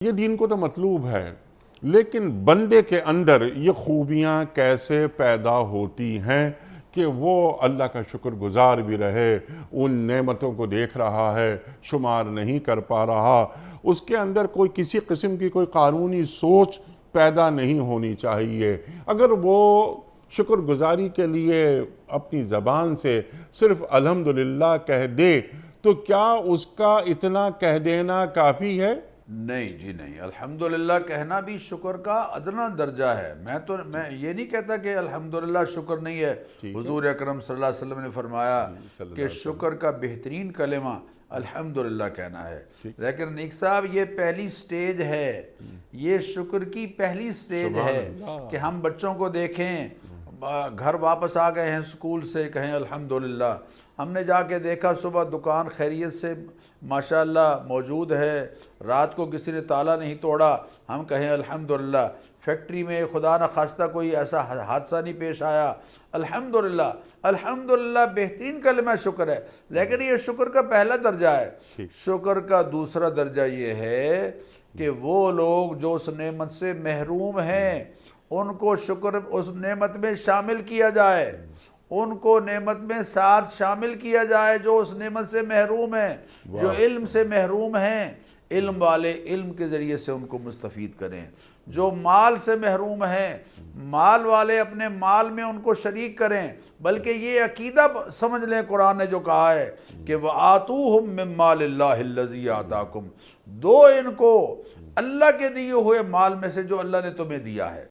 یہ دین کو تو مطلوب ہے، لیکن بندے کے اندر یہ خوبیاں کیسے پیدا ہوتی ہیں کہ وہ اللہ کا شکر گزار بھی رہے، ان نعمتوں کو دیکھ رہا ہے، شمار نہیں کر پا رہا، اس کے اندر کوئی کسی قسم کی کوئی قانونی سوچ پیدا نہیں ہونی چاہیے۔ اگر وہ شکر گزاری کے لیے اپنی زبان سے صرف الحمدللہ کہہ دے تو کیا اس کا اتنا کہہ دینا کافی ہے؟ نہیں جی نہیں، الحمدللہ کہنا بھی شکر کا ادنا درجہ ہے۔ میں یہ نہیں کہتا کہ الحمدللہ شکر نہیں ہے۔ حضور اکرم صلی اللہ علیہ وسلم نے فرمایا کہ شکر کا بہترین کلمہ الحمدللہ کہنا ہے۔ لیکن نیک صاحب یہ پہلی سٹیج ہے، یہ شکر کی پہلی سٹیج ہے کہ ہم بچوں کو دیکھیں، گھر واپس آ گئے ہیں سکول سے، کہیں الحمدللہ۔ ہم نے جا کے دیکھا صبح دکان خیریت سے ماشاءاللہ موجود ہے، رات کو کسی نے تالا نہیں توڑا، ہم کہیں الحمدللہ۔ فیکٹری میں خدا نخواستہ کوئی ایسا حادثہ نہیں پیش آیا، الحمدللہ۔ الحمدللہ بہترین کلمہ شکر ہے، لیکن یہ شکر کا پہلا درجہ ہے۔ شکر کا دوسرا درجہ یہ ہے کہ وہ لوگ جو اس نعمت سے محروم ہیں ان کو شکر اس نعمت میں شامل کیا جائے، ان کو نعمت میں ساتھ شامل کیا جائے جو اس نعمت سے محروم ہیں، جو علم سے محروم ہیں، علم والے علم کے ذریعے سے ان کو مستفید کریں، جو مال سے محروم ہیں، مال والے اپنے مال میں ان کو شریک کریں۔ بلکہ یہ عقیدہ سمجھ لیں، قرآن نے جو کہا ہے کہ وَآتُوهُم مِّن مَّالِ اللَّهِ الَّذِي آتَاكُمْ، دو ان کو اللہ کے دیے ہوئے مال میں سے جو اللہ نے تمہیں دیا ہے۔